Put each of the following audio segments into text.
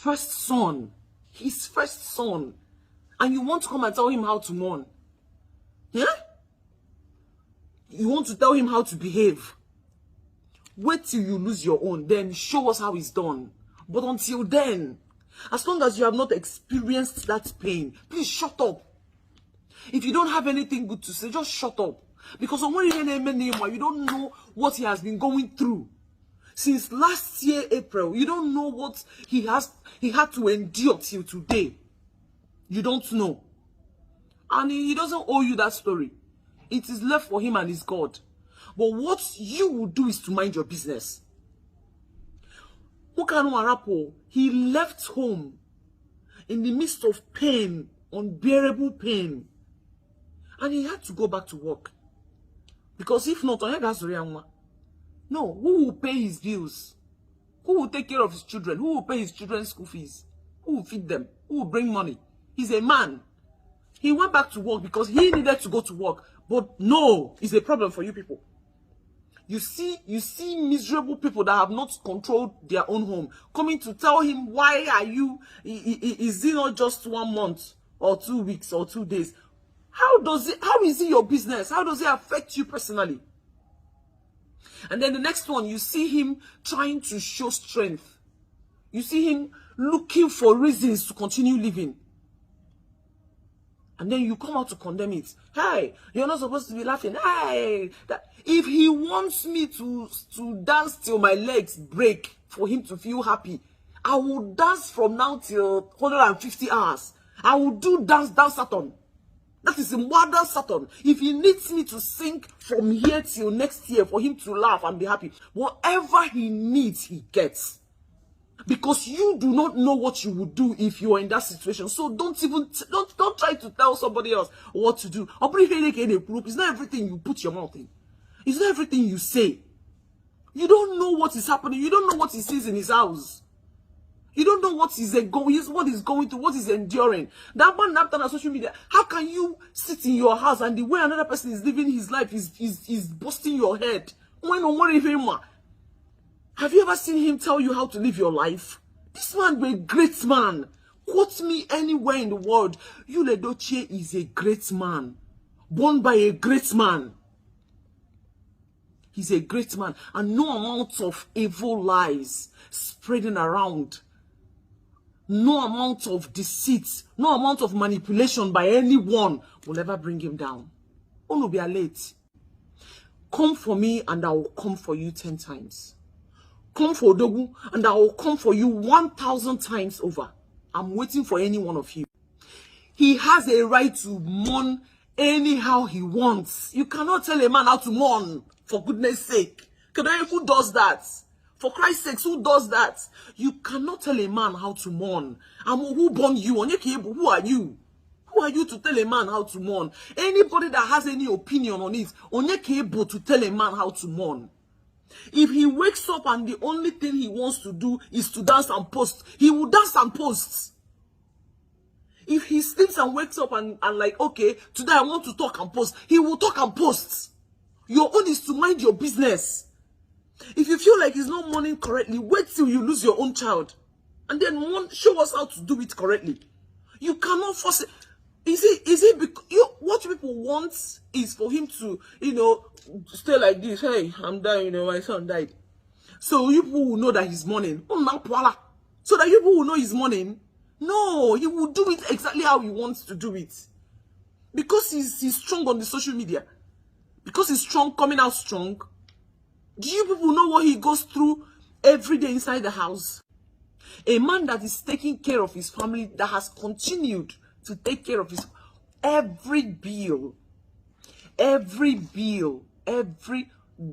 first son. His first son. And you want to come and tell him how to mourn? Yeah? You want to tell him how to behave? Wait till you lose your own, then show us how it's done. But until then, as long as you have not experienced that pain, please shut up. If you don't have anything good to say, just shut up. Because when you don't know what he has been going through. Since last year, April, you don't know what he had to endure till today. You don't know. And he doesn't owe you that story. It is left for him and his God. But what you will do is to mind your business. He left home in the midst of pain, unbearable pain. And he had to go back to work. Because if not, no, who will pay his bills? Who will take care of his children? Who will pay his children's school fees? Who will feed them? Who will bring money? He's a man. He went back to work because he needed to go to work. But no, it's a problem for you people. You see miserable people that have not controlled their own home coming to tell him, why are you, is it not just 1 month or 2 weeks or 2 days? How is it your business? How does it affect you personally? And then the next one, you see him trying to show strength. You see him looking for reasons to continue living. And then you come out to condemn it. Hey, you're not supposed to be laughing. Hey, if he wants me to dance till my legs break for him to feel happy, I will dance from now till 150 hours. I will do dance Saturn. That is a modern Saturn. If he needs me to sing from here till next year for him to laugh and be happy, whatever he needs, he gets. Because you do not know what you would do if you are in that situation. So don't try to tell somebody else what to do. It's not everything you put your mouth in. It's not everything you say. You don't know what is happening. You don't know what he sees in his house. You don't know what he's going through, what he's enduring. That man after on social media, how can you sit in your house and the way another person is living his life is busting your head? Have you ever seen him tell you how to live your life? This man was a great man. Quote me anywhere in the world. Yul Edochie is a great man. Born by a great man. He's a great man. And no amount of evil lies spreading around. No amount of deceit. No amount of manipulation by anyone will ever bring him down. Oh no, be late. Come for me and I will come for you 10 times. Come for Dogu and I will come for you 1,000 times over. I'm waiting for any one of you. He has a right to mourn anyhow he wants. You cannot tell a man how to mourn, for goodness sake. Who does that? For Christ's sake, who does that? You cannot tell a man how to mourn. Who born you? Who are you? Who are you to tell a man how to mourn? Anybody that has any opinion on it, able to tell a man how to mourn. If he wakes up and the only thing he wants to do is to dance and post, he will dance and post. If he sleeps and wakes up and like, okay, today I want to talk and post, he will talk and post. Your own is to mind your business. If you feel like he's not mourning correctly, wait till you lose your own child. And then show us how to do it correctly. You cannot force it. What people want is for him to, stay like this. Hey, I'm dying, my son died. So you people will know that he's mourning. So that you people will know he's mourning. No, he will do it exactly how he wants to do it. Because he's strong on the social media. Because he's strong, coming out strong. Do you people know what he goes through every day inside the house? A man that is taking care of his family, that has continued to take care of his every bill,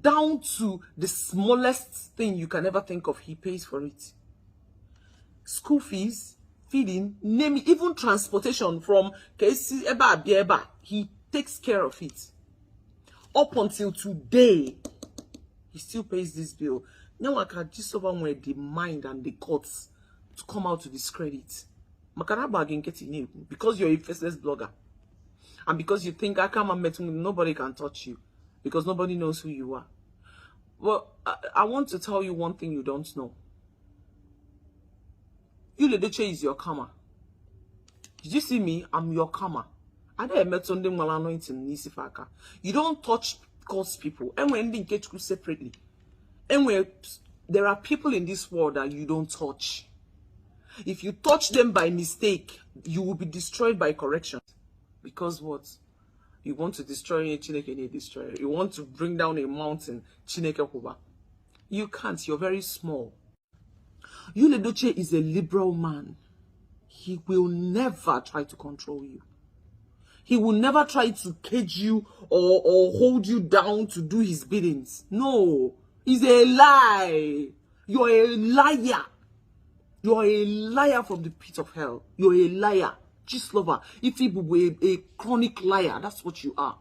down to the smallest thing you can ever think of, he pays for it. School fees, feeding, name it, even transportation from KC, he takes care of it. Up until today, he still pays this bill. Now I can just over where the mind and the courts to come out to discredit. Because you're a faceless blogger. And because you think I come and met nobody can touch you. Because nobody knows who you are. Well, I want to tell you one thing you don't know. Yul Edochie is your karma. Did you see me? I'm your karma. I don't met on them anointing nisifaka. You don't touch God's people. And when they get you separately. And when there are people in this world that you don't touch. If you touch them by mistake, you will be destroyed by correction. Because what? You want to destroy a Chineke and a destroyer. You want to bring down a mountain, Chineke Kuba. You can't. You're very small. Yul Edochie is a liberal man. He will never try to control you. He will never try to cage you or hold you down to do his biddings. No. It's a lie. You're a liar. You're a liar from the pit of hell. You're a liar. Just lover. If you were a chronic liar, that's what you are.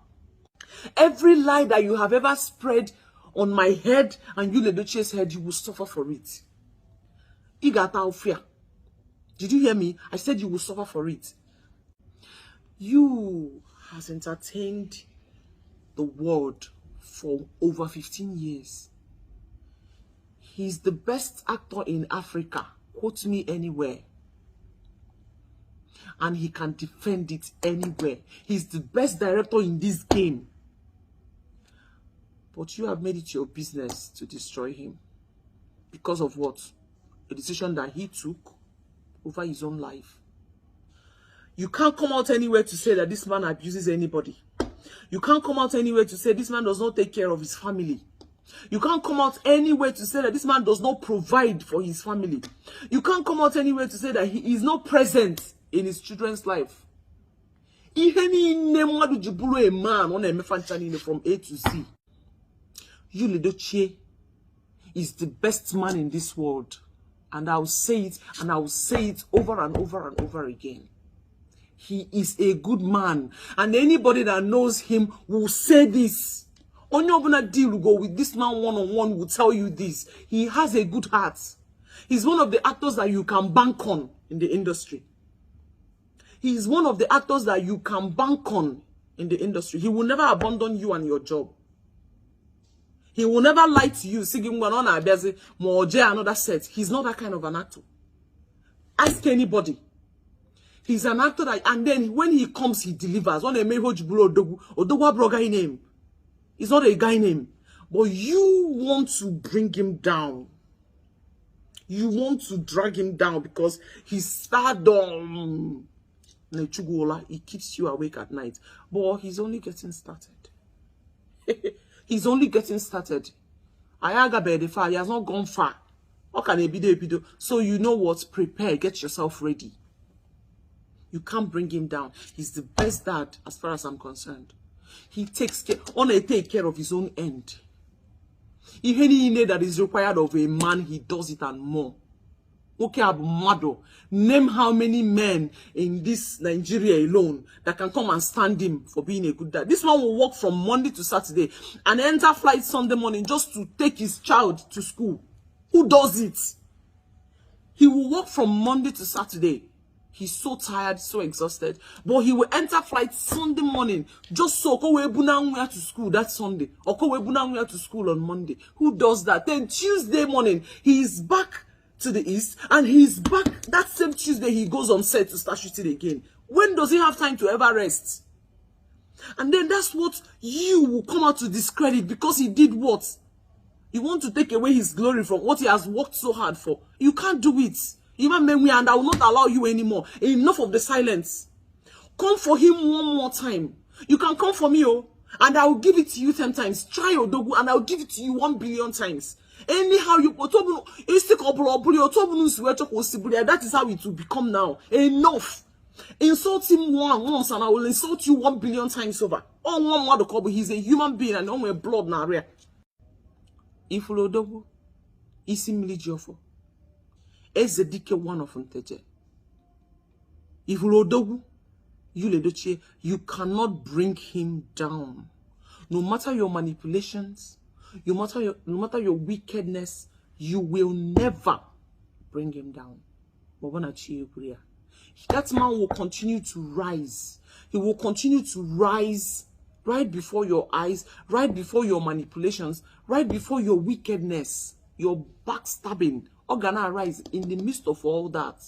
Every lie that you have ever spread on my head and Yul Edochie's head, you will suffer for it. Igata fear. Did you hear me? I said you will suffer for it. You has entertained the world for over 15 years. He's the best actor in Africa. Quote me anywhere. And he can defend it anywhere. He's the best director in this game. But you have made it your business to destroy him. Because of what? A decision that he took over his own life. You can't come out anywhere to say that this man abuses anybody. You can't come out anywhere to say this man does not take care of his family. You can't come out anywhere to say that this man does not provide for his family. You can't come out anywhere to say that he is not present in his children's life. Even in a man from A to Z. Yul Edochie is the best man in this world. And I'll say it, and I'll say it over and over and over again. He is a good man. And anybody that knows him will say this. On your deal will go with this man one-on-one will tell you this. He has a good heart. He's one of the actors that you can bank on in the industry. He's one of the actors that you can bank on in the industry. He will never abandon you and your job. He will never lie to you. Another set. He's not that kind of an actor. Ask anybody. He's an actor that, and then when he comes, he delivers. Name. He's not a guy name. But you want to bring him down. You want to drag him down because his stardom. He keeps you awake at night. But he's only getting started. He's only getting started. He has not gone far. So you know what? Prepare. Get yourself ready. You can't bring him down. He's the best dad as far as I'm concerned. He takes care, take care of his own end. If any that is required of a man, he does it and more. Okay, Abumado. Name how many men in this Nigeria alone that can come and stand him for being a good dad. This man will work from Monday to Saturday and enter flight Sunday morning just to take his child to school. Who does it? He will work from Monday to Saturday. He's so tired, so exhausted. But he will enter flight Sunday morning just so to school that Sunday. Or to school on Monday. Who does that? Then Tuesday morning, he is back to the east. And he's back that same Tuesday, he goes on set to start shooting again. When does he have time to ever rest? And then that's what you will come out to discredit because he did what? You want to take away his glory from what he has worked so hard for. You can't do it. Even men, and I will not allow you anymore. Enough of the silence. Come for him one more time. You can come for me, and I will give it to you 10 times. Try Odogu, and I will give it to you 1 billion times. Anyhow, that is how it will become now. Enough. Insult him once, and I will insult you 1 billion times over. Oh, one word, he's a human being, and only blood na rare. If Odogu, isimili jofo. Ezedike one of Nteje. If Yul Edochie, you cannot bring him down. No matter your manipulations, no matter your wickedness, you will never bring him down. That man will continue to rise. He will continue to rise right before your eyes, right before your manipulations, right before your wickedness, your backstabbing. Gonna rise in the midst of all that.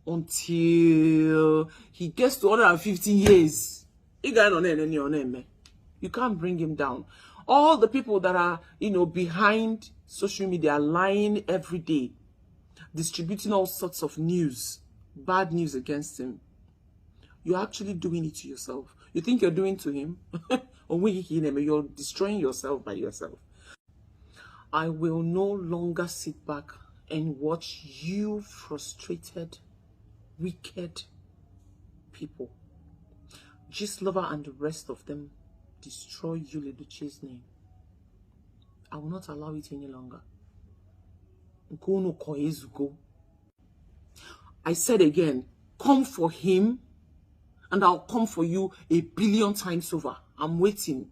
until he gets to 150 years. You can't bring him down. All the people that are, behind social media are lying every day, distributing all sorts of news, bad news against him. You're actually doing it to yourself. You think you're doing to him? You're destroying yourself by yourself. I will no longer sit back and watch you frustrated, wicked people, Gistlover and the rest of them, destroy Yul Edochie's name. I will not allow it any longer. I said again, come for him, and I'll come for you 1 billion times over. I'm waiting.